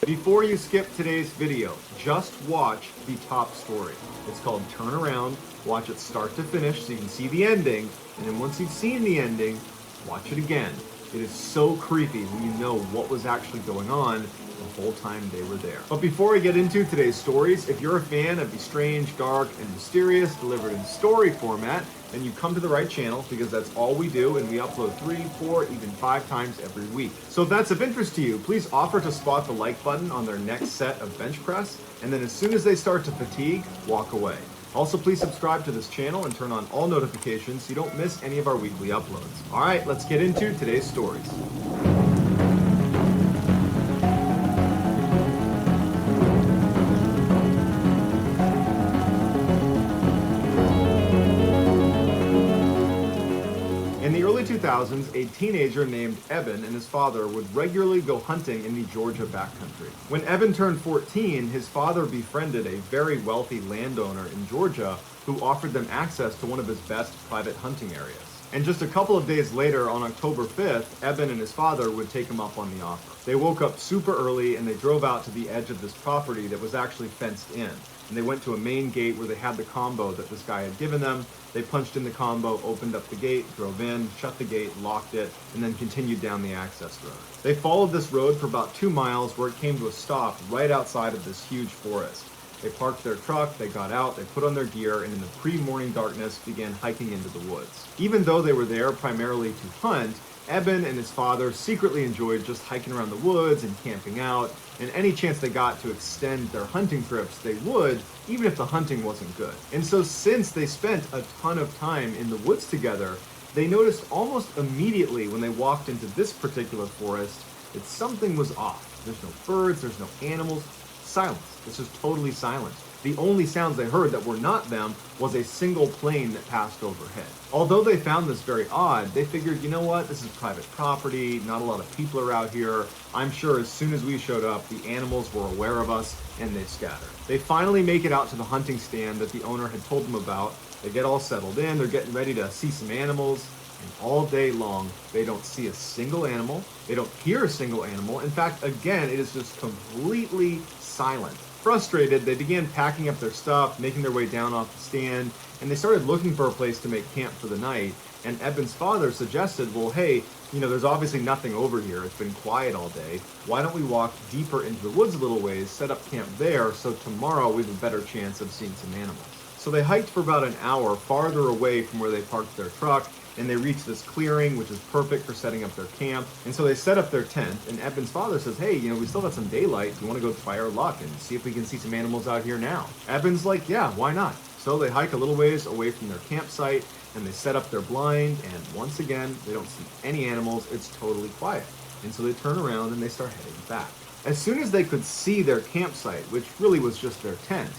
Before you skip today's video, just watch the top story. It's called Turn Around. Watch it start to finish so you can see the ending. And then once you've seen the ending, watch it again. It is so creepy when you know what was actually going on the whole time they were there. But before I get into today's stories, if you're a fan of the strange, dark, and mysterious delivered in story format, then you come to the right channel because that's all we do, and we upload 3, 4, even 5 times every week. So if that's of interest to you, please offer to spot the like button on their next set of bench press, and then as soon as they start to fatigue, walk away. Also, please subscribe to this channel and turn on all notifications so you don't miss any of our weekly uploads. All right, let's get into today's stories. In the early 2000s, a teenager named Evan and his father would regularly go hunting in the Georgia backcountry. When Evan turned 14, his father befriended a very wealthy landowner in Georgia who offered them access to one of his best private hunting areas. And just a couple of days later, on October 5th, Evan and his father would take him up on the offer. They woke up super early and they drove out to the edge of this property that was actually fenced in. And they went to a main gate where they had the combo that this guy had given them. They punched in the combo, opened up the gate, drove in, shut the gate, locked it, and then continued down the access road. They followed this road for about 2 miles where it came to a stop right outside of this huge forest. They parked their truck, they got out, they put on their gear, and in the pre-morning darkness began hiking into the woods. Even though they were there primarily to hunt, Evan and his father secretly enjoyed just hiking around the woods and camping out, and any chance they got to extend their hunting trips, they would, even if the hunting wasn't good. And so since they spent a ton of time in the woods together, they noticed almost immediately when they walked into this particular forest that something was off. There's no birds, there's no animals, silence. It's just totally silent. The only sounds they heard that were not them was a single plane that passed overhead. Although they found this very odd, they figured, you know what, this is private property, not a lot of people are out here. I'm sure as soon as we showed up, the animals were aware of us and they scattered. They finally make it out to the hunting stand that the owner had told them about. They get all settled in, they're getting ready to see some animals, and all day long, they don't see a single animal, they don't hear a single animal. In fact, again, it is just completely silent. Frustrated, they began packing up their stuff, making their way down off the stand, and they started looking for a place to make camp for the night. And Evan's father suggested, well, hey, there's obviously nothing over here. It's been quiet all day. Why don't we walk deeper into the woods a little ways, set up camp there, so tomorrow we have a better chance of seeing some animals. So they hiked for about an hour farther away from where they parked their truck, and they reached this clearing, which is perfect for setting up their camp. And so they set up their tent, and Evan's father says, hey, we still got some daylight. Do you want to go try our luck and see if we can see some animals out here now? Evan's like, yeah, why not? So they hike a little ways away from their campsite, and they set up their blind, and once again, they don't see any animals. It's totally quiet. And so they turn around and they start heading back. As soon as they could see their campsite, which really was just their tent,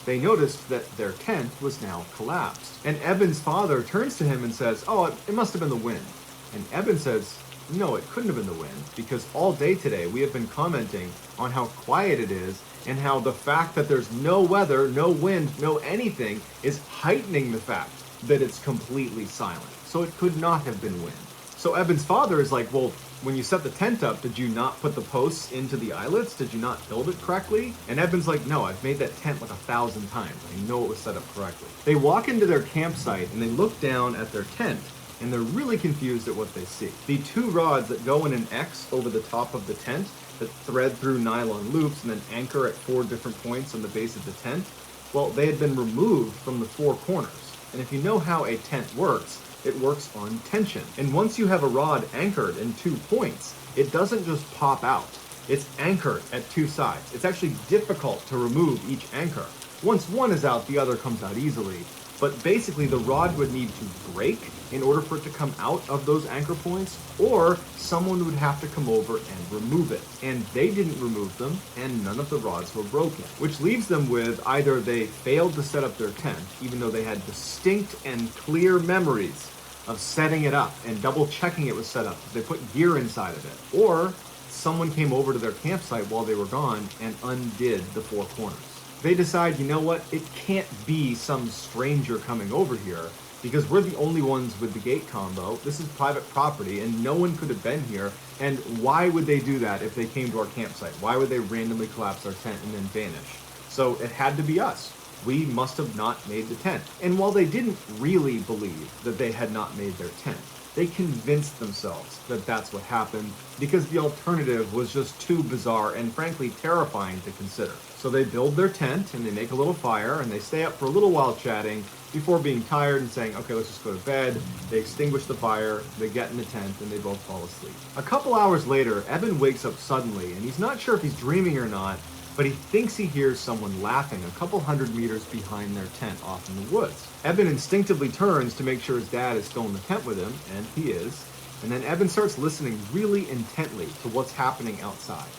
they noticed that their tent was now collapsed. And Evan's father turns to him and says, oh, it must have been the wind. And Evan says, no, it couldn't have been the wind, because all day today we have been commenting on how quiet it is and how the fact that there's no weather, no wind, no anything is heightening the fact that it's completely silent. So it could not have been wind. So Evan's father is like, well, when you set the tent up, did you not put the posts into the eyelets? Did you not build it correctly? And Evan's like, no, I've made that tent like 1,000 times. I know it was set up correctly. They walk into their campsite and they look down at their tent and they're really confused at what they see. The 2 rods that go in an X over the top of the tent that thread through nylon loops and then anchor at 4 different points on the base of the tent, well, they had been removed from the 4 corners. And if you know how a tent works, it works on tension. And once you have a rod anchored in 2 points, it doesn't just pop out. It's anchored at 2 sides. It's actually difficult to remove each anchor. Once one is out, the other comes out easily. But basically, the rod would need to break in order for it to come out of those anchor points, or someone would have to come over and remove it. And they didn't remove them, and none of the rods were broken. Which leaves them with either they failed to set up their tent, even though they had distinct and clear memories of setting it up and double checking it was set up. They put gear inside of it. Or someone came over to their campsite while they were gone and undid the 4 corners. They decide, you know what, it can't be some stranger coming over here. because we're the only ones with the gate combo. This is private property and no one could have been here. And why would they do that if they came to our campsite? Why would they randomly collapse our tent and then vanish? So it had to be us. We must have not made the tent. And while they didn't really believe that they had not made their tent, they convinced themselves that that's what happened because the alternative was just too bizarre and frankly terrifying to consider. So they build their tent and they make a little fire and they stay up for a little while chatting before being tired and saying, okay, let's just go to bed. They extinguish the fire, they get in the tent, and they both fall asleep. A couple hours later, Eben wakes up suddenly and he's not sure if he's dreaming or not, but he thinks he hears someone laughing a couple hundred meters behind their tent off in the woods. Eben instinctively turns to make sure his dad is still in the tent with him, and he is. And then Eben starts listening really intently to what's happening outside.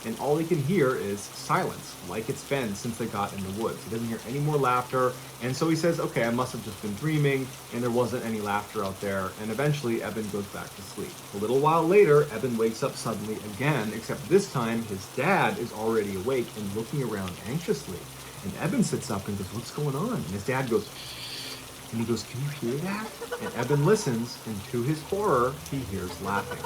And all he can hear is silence, like it's been since they got in the woods. He doesn't hear any more laughter, and so he says, okay, I must have just been dreaming, and there wasn't any laughter out there, and eventually Eben goes back to sleep. A little while later, Eben wakes up suddenly again, except this time his dad is already awake and looking around anxiously. And Eben sits up and goes, what's going on? And his dad goes, and he goes, can you hear that? And Eben listens, and to his horror, he hears laughing.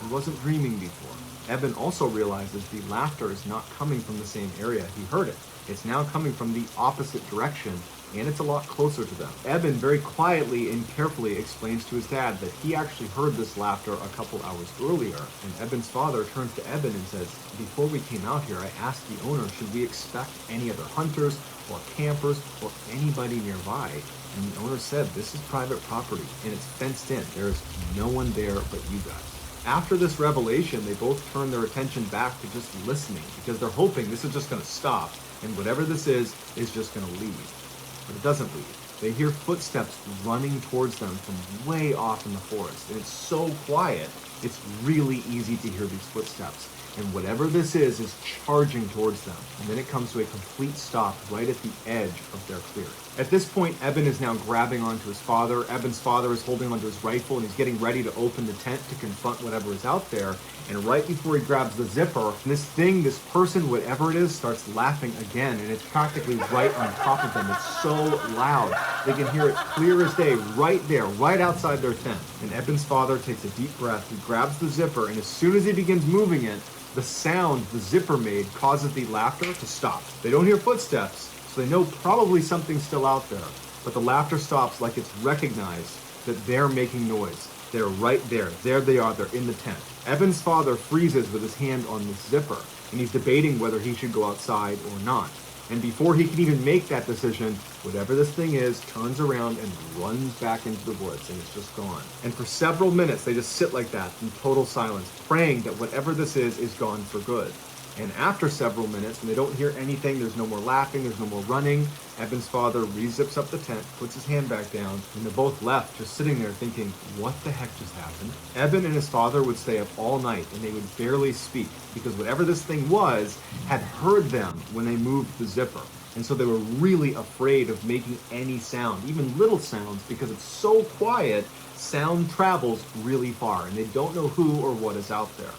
He wasn't dreaming before. Eben also realizes the laughter is not coming from the same area he heard it. It's now coming from the opposite direction, and it's a lot closer to them. Eben very quietly and carefully explains to his dad that he actually heard this laughter a couple hours earlier. And Eben's father turns to Eben and says, before we came out here, I asked the owner, should we expect any other hunters or campers or anybody nearby? And the owner said, this is private property and it's fenced in. There is no one there but you guys. After this revelation, they both turn their attention back to just listening because they're hoping this is just going to stop and whatever this is just going to leave. But it doesn't leave. They hear footsteps running towards them from way off in the forest, and it's so quiet, it's really easy to hear these footsteps. And whatever this is charging towards them. And then it comes to a complete stop right at the edge of their clearing. At this point, Eben is now grabbing onto his father. Eben's father is holding onto his rifle and he's getting ready to open the tent to confront whatever is out there. And right before he grabs the zipper, this person, whatever it is, starts laughing again. And it's practically right on top of them. It's so loud. They can hear it clear as day right there, right outside their tent. And Eben's father takes a deep breath. He grabs the zipper, and as soon as he begins moving it, the sound the zipper made causes the laughter to stop. They don't hear footsteps, so they know probably something's still out there. But the laughter stops like it's recognized that they're making noise. They're right there. There they are. They're in the tent. Eben's father freezes with his hand on this zipper, and he's debating whether he should go outside or not. And before he can even make that decision, whatever this thing is turns around and runs back into the woods, and it's just gone. And for several minutes, they just sit like that in total silence, praying that whatever this is gone for good. And after several minutes, when they don't hear anything, there's no more laughing, there's no more running, Eben's father re-zips up the tent, puts his hand back down, and they're both left just sitting there thinking, what the heck just happened? Eben and his father would stay up all night, and they would barely speak, because whatever this thing was had heard them when they moved the zipper. And so they were really afraid of making any sound, even little sounds, because it's so quiet, sound travels really far, and they don't know who or what is out there.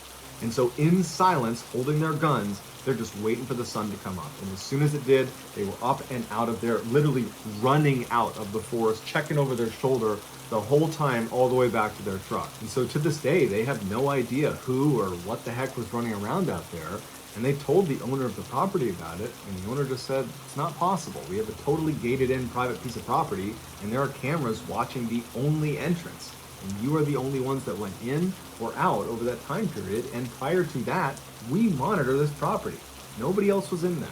And so in silence, holding their guns, they're just waiting for the sun to come up. And as soon as it did, they were up and out of there, literally running out of the forest, checking over their shoulder the whole time all the way back to their truck. And so to this day, they have no idea who or what the heck was running around out there. And they told the owner of the property about it, and the owner just said, it's not possible. We have a totally gated in private piece of property, and there are cameras watching the only entrance. And you are the only ones that went in or out over that time period, and prior to that, we monitor this property. Nobody else was in there.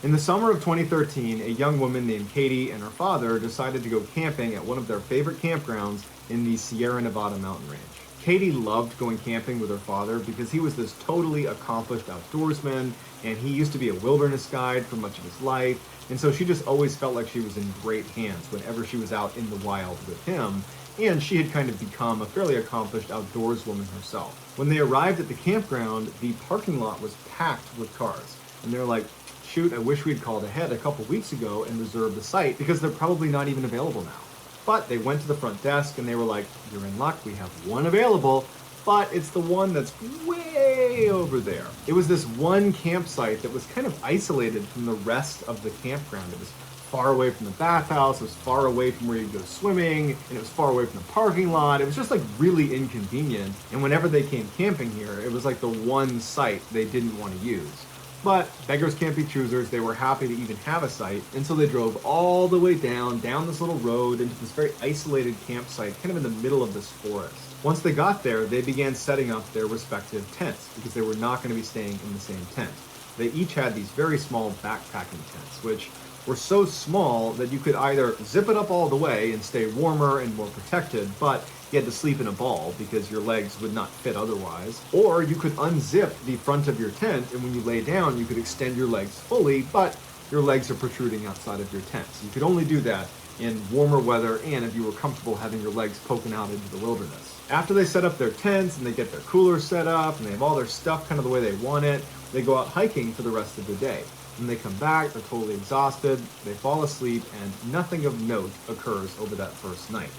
In the summer of 2013, a young woman named Katie and her father decided to go camping at one of their favorite campgrounds in the Sierra Nevada mountain range. Katie loved going camping with her father because he was this totally accomplished outdoorsman, and he used to be a wilderness guide for much of his life, and so she just always felt like she was in great hands whenever she was out in the wild with him, and she had kind of become a fairly accomplished outdoorswoman herself. When they arrived at the campground, the parking lot was packed with cars, and they're like, shoot, I wish we'd called ahead a couple weeks ago and reserved the site because they're probably not even available now. But they went to the front desk and they were like, you're in luck, we have one available, but it's the one that's way way over there. It was this one campsite that was kind of isolated from the rest of the campground. It was far away from the bathhouse, it was far away from where you go swimming, and it was far away from the parking lot. It was just like really inconvenient. And whenever they came camping here, it was like the one site they didn't want to use. But beggars can't be choosers. They were happy to even have a site, and so they drove all the way down this little road into this very isolated campsite, kind of in the middle of this forest. Once they got there, they began setting up their respective tents because they were not going to be staying in the same tent. They each had these very small backpacking tents, which were so small that you could either zip it up all the way and stay warmer and more protected, but you had to sleep in a ball because your legs would not fit otherwise. Or you could unzip the front of your tent, and when you lay down, you could extend your legs fully, but your legs are protruding outside of your tent. So you could only do that in warmer weather and if you were comfortable having your legs poking out into the wilderness. After they set up their tents and they get their coolers set up and they have all their stuff kind of the way they want it, they go out hiking for the rest of the day. When they come back, they're totally exhausted, they fall asleep, and nothing of note occurs over that first night.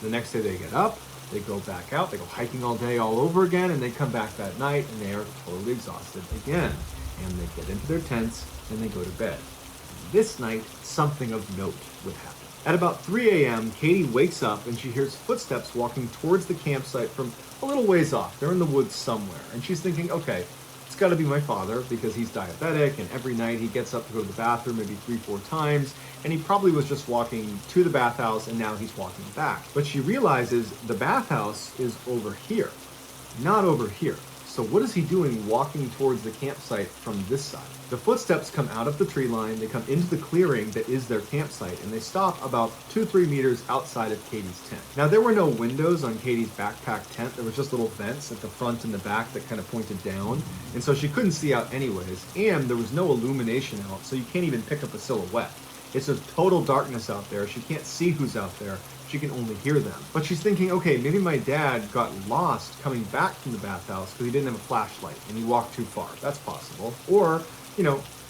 The next day they get up, they go back out, they go hiking all day all over again, and they come back that night and they are totally exhausted again. And they get into their tents and they go to bed. This night, something of note would happen. At about 3 a.m., Katie wakes up and she hears footsteps walking towards the campsite from a little ways off. They're in the woods somewhere. And she's thinking, okay, it's got to be my father because he's diabetic and every night he gets up to go to the bathroom maybe 3-4 times, and he probably was just walking to the bathhouse and now he's walking back. But she realizes the bathhouse is over here, not over here. So what is he doing walking towards the campsite from this side? The footsteps come out of the tree line, they come into the clearing that is their campsite, and they stop about 2-3 meters outside of Katie's tent. Now there were no windows on Katie's backpack tent, there was just little vents at the front and the back that kind of pointed down, and so she couldn't see out anyways, and there was no illumination out, so you can't even pick up a silhouette. It's just total darkness out there, she can't see who's out there, she can only hear them. But she's thinking, okay, maybe my dad got lost coming back from the bathhouse because he didn't have a flashlight and he walked too far. That's possible. Or,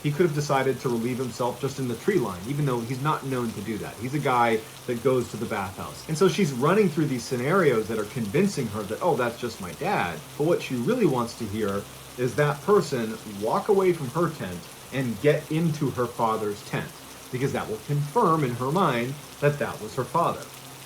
he could have decided to relieve himself just in the tree line, even though he's not known to do that. He's a guy that goes to the bathhouse. And so she's running through these scenarios that are convincing her that, oh, that's just my dad. But what she really wants to hear is that person walk away from her tent and get into her father's tent, because that will confirm in her mind that that was her father.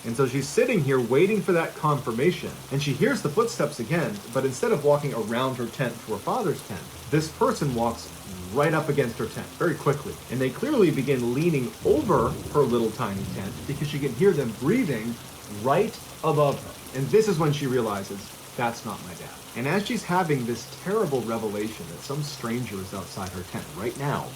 And so she's sitting here waiting for that confirmation, and she hears the footsteps again, but instead of walking around her tent to her father's tent, this person walks right up against her tent very quickly. And they clearly begin leaning over her little tiny tent because she can hear them breathing right above her. And this is when she realizes, that's not my dad. And as she's having this terrible revelation that some stranger is outside her tent right now,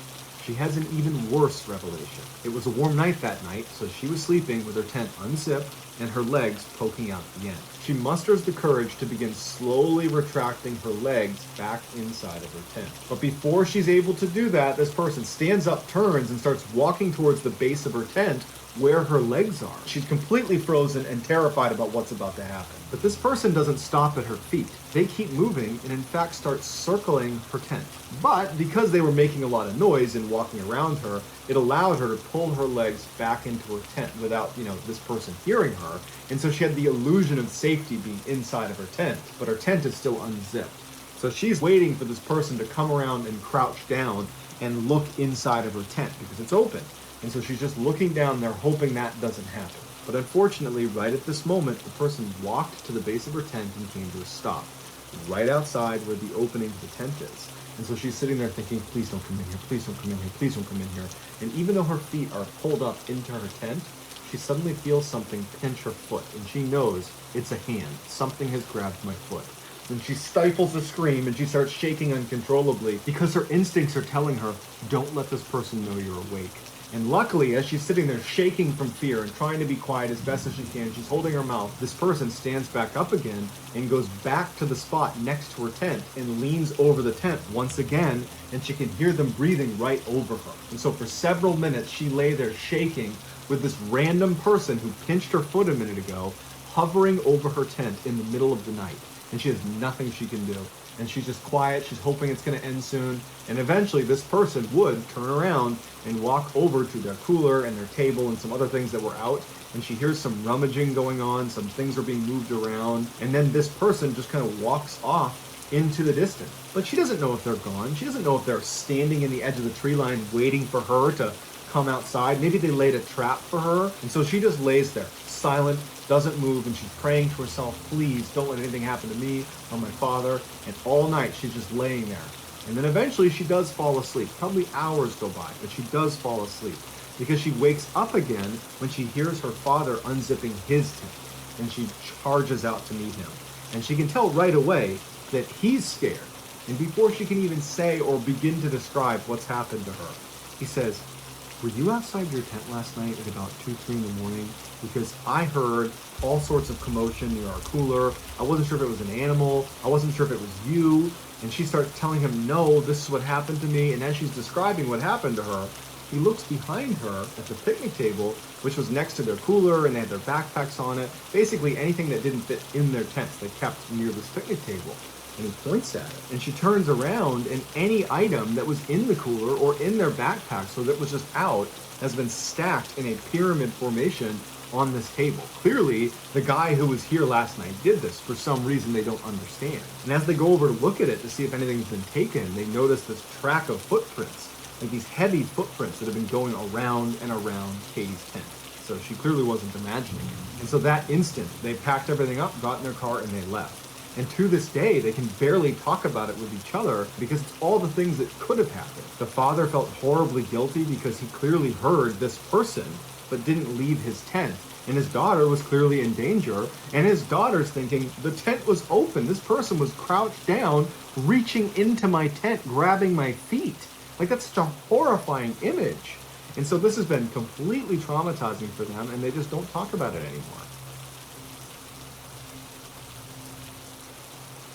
she has an even worse revelation. It was a warm night that night, so she was sleeping with her tent unzipped and her legs poking out the end. She musters the courage to begin slowly retracting her legs back inside of her tent. But before she's able to do that, this person stands up, turns, and starts walking towards the base of her tent where her legs are. She's completely frozen and terrified about what's about to happen. But this person doesn't stop at her feet. They keep moving and in fact start circling her tent. But because they were making a lot of noise and walking around her, it allowed her to pull her legs back into her tent without, this person hearing her. And so she had the illusion of safety being inside of her tent, but her tent is still unzipped. So she's waiting for this person to come around and crouch down and look inside of her tent because it's open. And so she's just looking down there hoping that doesn't happen. But unfortunately, right at this moment, the person walked to the base of her tent and came to a stop, right outside where the opening to the tent is. And so she's sitting there thinking, please don't come in here, please don't come in here, please don't come in here. And even though her feet are pulled up into her tent, she suddenly feels something pinch her foot, and she knows it's a hand. Something has grabbed my foot. And she stifles a scream and she starts shaking uncontrollably because her instincts are telling her, don't let this person know you're awake. And luckily, as she's sitting there shaking from fear and trying to be quiet as best as she can, she's holding her mouth, this person stands back up again and goes back to the spot next to her tent and leans over the tent once again, and she can hear them breathing right over her. And so for several minutes, she lay there shaking with this random person who pinched her foot a minute ago, hovering over her tent in the middle of the night. And she has nothing she can do. And she's just quiet, she's hoping it's going to end soon, and eventually this person would turn around and walk over to their cooler and their table and some other things that were out, and she hears some rummaging going on, some things are being moved around, and then this person just kind of walks off into the distance. But she doesn't know if they're gone. She doesn't know if they're standing in the edge of the tree line waiting for her to come outside. Maybe they laid a trap for her. And so she just lays there, silent, doesn't move, and she's praying to herself, please don't let anything happen to me or my father. And all night she's just laying there. And then eventually she does fall asleep. Probably hours go by, but she does fall asleep because she wakes up again when she hears her father unzipping his tent, and she charges out to meet him. And she can tell right away that he's scared. And before she can even say or begin to describe what's happened to her, he says, were you outside your tent last night at about 2, 3 in the morning? Because I heard all sorts of commotion near our cooler. I wasn't sure if it was an animal. I wasn't sure if it was you. And she starts telling him, no, this is what happened to me. And as she's describing what happened to her, he looks behind her at the picnic table, which was next to their cooler, and they had their backpacks on it. Basically anything that didn't fit in their tents they kept near this picnic table. And he points at it. And she turns around, and any item that was in the cooler or in their backpack, so that was just out, has been stacked in a pyramid formation on this table. Clearly, the guy who was here last night did this for some reason they don't understand. And as they go over to look at it to see if anything's been taken, they notice this track of footprints, like these heavy footprints that have been going around and around Katie's tent. So she clearly wasn't imagining it. And so that instant, they packed everything up, got in their car, and they left. And to this day, they can barely talk about it with each other because it's all the things that could have happened. The father felt horribly guilty because he clearly heard this person, but didn't leave his tent. And his daughter was clearly in danger. And his daughter's thinking, the tent was open. This person was crouched down, reaching into my tent, grabbing my feet. Like, that's such a horrifying image. And so this has been completely traumatizing for them, and they just don't talk about it anymore.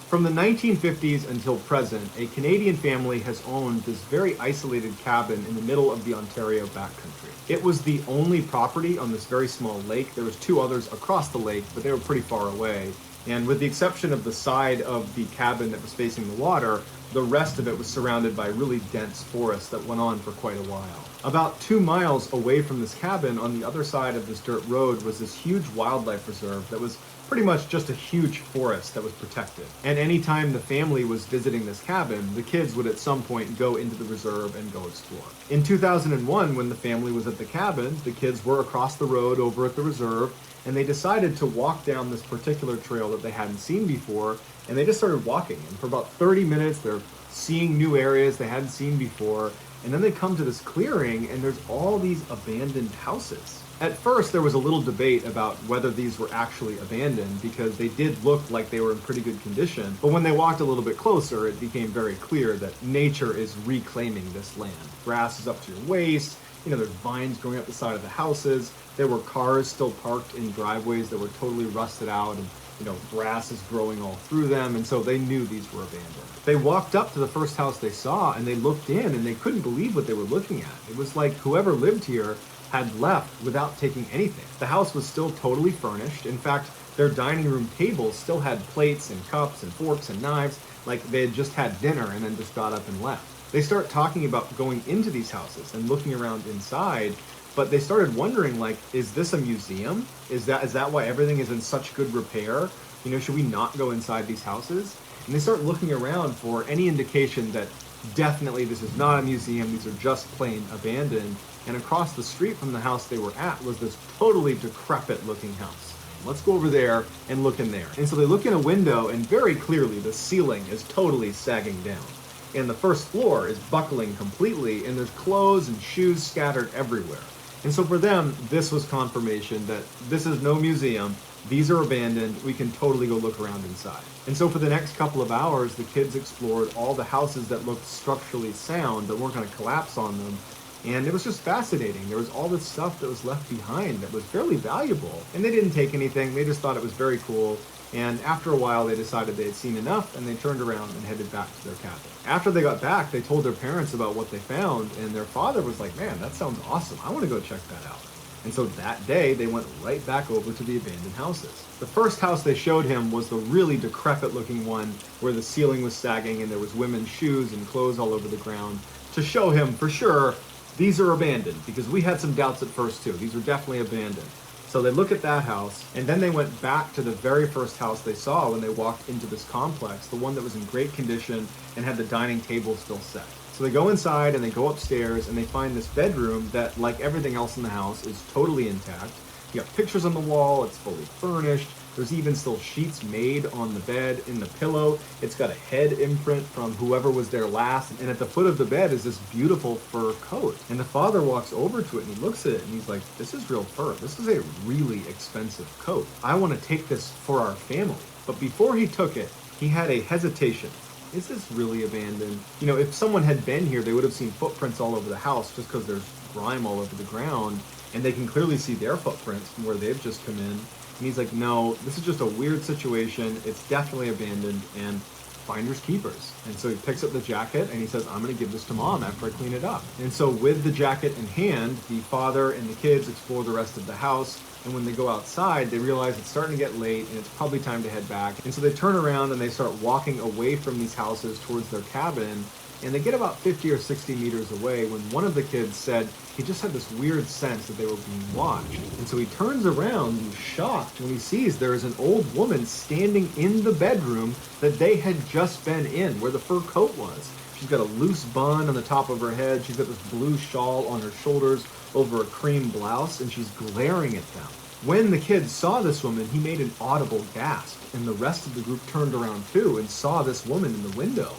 From the 1950s until present, a Canadian family has owned this very isolated cabin in the middle of the Ontario backcountry. It was the only property on this very small lake. There was 2 others across the lake, but they were pretty far away. And with the exception of the side of the cabin that was facing the water, the rest of it was surrounded by really dense forest that went on for quite a while. About 2 miles away from this cabin, on the other side of this dirt road, was this huge wildlife reserve that was pretty much just a huge forest that was protected. And anytime the family was visiting this cabin, the kids would at some point go into the reserve and go explore. In 2001, when the family was at the cabin, the kids were across the road over at the reserve, and they decided to walk down this particular trail that they hadn't seen before, and they just started walking. And for about 30 minutes, they're seeing new areas they hadn't seen before, and then they come to this clearing, and there's all these abandoned houses. At first, there was a little debate about whether these were actually abandoned because they did look like they were in pretty good condition. But when they walked a little bit closer, it became very clear that nature is reclaiming this land. Grass is up to your waist. There's vines growing up the side of the houses. There were cars still parked in driveways that were totally rusted out, and grass is growing all through them. And so they knew these were abandoned. They walked up to the first house they saw, and they looked in, and they couldn't believe what they were looking at. It was like whoever lived here had left without taking anything. The house was still totally furnished. In fact, their dining room table still had plates and cups and forks and knives, like they had just had dinner and then just got up and left. They start talking about going into these houses and looking around inside, but they started wondering, like, is this a museum? Is that why everything is in such good repair? Should we not go inside these houses? And they start looking around for any indication that definitely this is not a museum, these are just plain abandoned. And across the street from the house they were at was this totally decrepit looking house. Let's go over there and look in there. And so they look in a window, and very clearly the ceiling is totally sagging down. And the first floor is buckling completely, and there's clothes and shoes scattered everywhere. And so for them, this was confirmation that this is no museum. These are abandoned. We can totally go look around inside. And so for the next couple of hours, the kids explored all the houses that looked structurally sound, that weren't going to collapse on them. And it was just fascinating. There was all this stuff that was left behind that was fairly valuable. And they didn't take anything. They just thought it was very cool. And after a while, they decided they had seen enough, and they turned around and headed back to their cabin. After they got back, they told their parents about what they found, and their father was like, man, that sounds awesome. I want to go check that out. And so that day, they went right back over to the abandoned houses. The first house they showed him was the really decrepit-looking one where the ceiling was sagging and there was women's shoes and clothes all over the ground, to show him for sure these are abandoned, because we had some doubts at first too. These are definitely abandoned. So they look at that house, and then they went back to the very first house they saw when they walked into this complex, the one that was in great condition and had the dining table still set. So they go inside and they go upstairs and they find this bedroom that, like everything else in the house, is totally intact. You got pictures on the wall, it's fully furnished. There's even still sheets made on the bed, in the pillow. It's got a head imprint from whoever was there last. And at the foot of the bed is this beautiful fur coat. And the father walks over to it and he looks at it and he's like, this is real fur. This is a really expensive coat. I want to take this for our family. But before he took it, he had a hesitation. Is this really abandoned? You know, if someone had been here, they would have seen footprints all over the house just because there's grime all over the ground. And they can clearly see their footprints from where they've just come in. And he's like, no, this is just a weird situation. It's definitely abandoned and finders keepers. And so he picks up the jacket and he says, I'm going to give this to mom after I clean it up. And so with the jacket in hand, the father and the kids explore the rest of the house. And when they go outside, they realize it's starting to get late and it's probably time to head back. And so they turn around and they start walking away from these houses towards their cabin. And they get about 50 or 60 meters away when one of the kids said he just had this weird sense that they were being watched. And so he turns around and he's shocked when he sees there is an old woman standing in the bedroom that they had just been in, where the fur coat was. She's got a loose bun on the top of her head. She's got this blue shawl on her shoulders over a cream blouse, and she's glaring at them. When the kid saw this woman, he made an audible gasp, and the rest of the group turned around too and saw this woman in the window.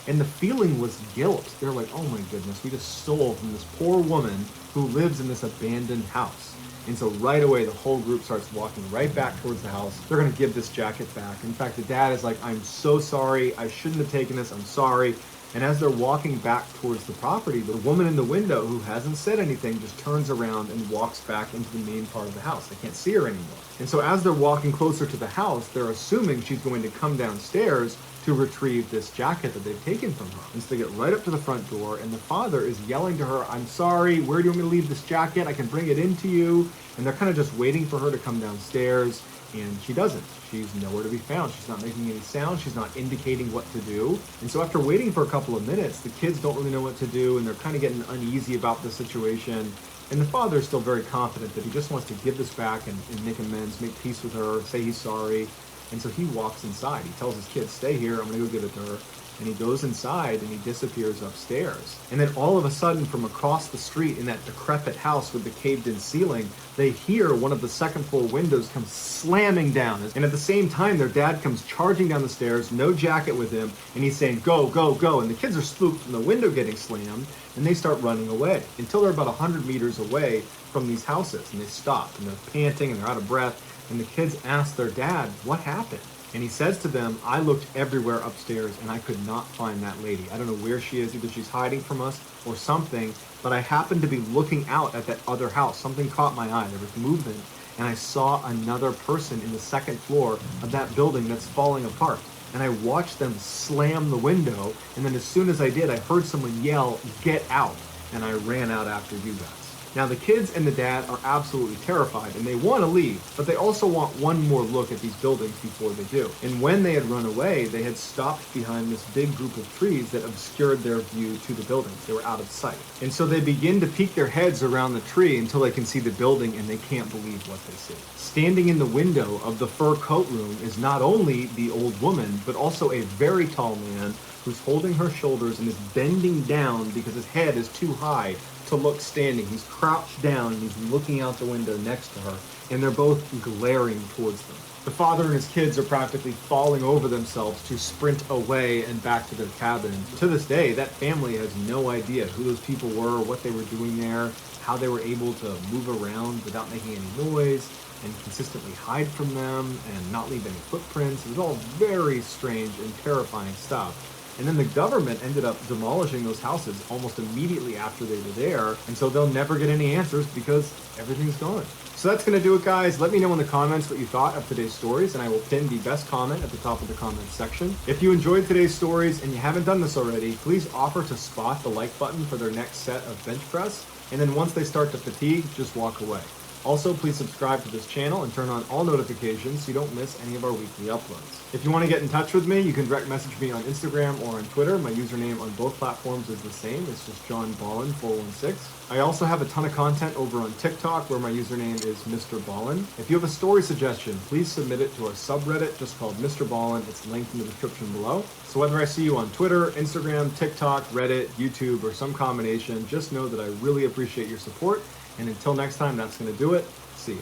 And the feeling was guilt. They're like, oh my goodness, we just stole from this poor woman who lives in this abandoned house. And so right away, the whole group starts walking right back towards the house. They're going to give this jacket back. In fact, the dad is like, I'm so sorry. I shouldn't have taken this. I'm sorry. And as they're walking back towards the property, the woman in the window who hasn't said anything just turns around and walks back into the main part of the house. They can't see her anymore. And so as they're walking closer to the house, they're assuming she's going to come downstairs to retrieve this jacket that they've taken from her. And so they get right up to the front door, and the father is yelling to her, I'm sorry, where do you want me to leave this jacket? I can bring it into you. And they're kind of just waiting for her to come downstairs, and she doesn't. She's nowhere to be found. She's not making any sound. She's not indicating what to do. And so after waiting for a couple of minutes, the kids don't really know what to do, and they're kind of getting uneasy about the situation. And the father is still very confident that he just wants to give this back and make amends, make peace with her, say he's sorry. And so he walks inside. He tells his kids, stay here, I'm going to go give it to her. And he goes inside and he disappears upstairs. And then all of a sudden, from across the street in that decrepit house with the caved-in ceiling, they hear one of the second floor windows come slamming down. And at the same time, their dad comes charging down the stairs, no jacket with him, and he's saying, go, go, go. And the kids are spooked from the window getting slammed, and they start running away until they're about 100 meters away from these houses. And they stop, and they're panting, and they're out of breath. And the kids ask their dad, what happened? And he says to them, I looked everywhere upstairs and I could not find that lady. I don't know where she is. Either she's hiding from us or something, but I happened to be looking out at that other house. Something caught my eye. There was movement, and I saw another person in the second floor of that building that's falling apart. And I watched them slam the window, and then as soon as I did, I heard someone yell, get out, and I ran out after you guys. Now, the kids and the dad are absolutely terrified, and they want to leave, but they also want one more look at these buildings before they do. And when they had run away, they had stopped behind this big group of trees that obscured their view to the buildings. They were out of sight. And so they begin to peek their heads around the tree until they can see the building, and they can't believe what they see. Standing in the window of the fur coat room is not only the old woman, but also a very tall man who's holding her shoulders and is bending down because his head is too high to look standing. He's crouched down and he's looking out the window next to her, and they're both glaring towards them. The father and his kids are practically falling over themselves to sprint away and back to their cabin. To this day, that family has no idea who those people were, what they were doing there, how they were able to move around without making any noise and consistently hide from them and not leave any footprints. It was all very strange and terrifying stuff. And then the government ended up demolishing those houses almost immediately after they were there. And so they'll never get any answers because everything's gone. So that's going to do it, guys. Let me know in the comments what you thought of today's stories, and I will pin the best comment at the top of the comments section. If you enjoyed today's stories and you haven't done this already, please offer to spot the like button for their next set of bench press. And then once they start to fatigue, just walk away. Also, please subscribe to this channel and turn on all notifications so you don't miss any of our weekly uploads. If you want to get in touch with me, you can direct message me on Instagram or on Twitter. My username on both platforms is the same. It's just John Ballin 416. I also have a ton of content over on TikTok where my username is Mr. Ballin. If you have a story suggestion, please submit it to our subreddit just called Mr. Ballin. It's linked in the description below. So whether I see you on Twitter, Instagram, TikTok, Reddit, YouTube, or some combination, just know that I really appreciate your support. And until next time, that's going to do it. See you.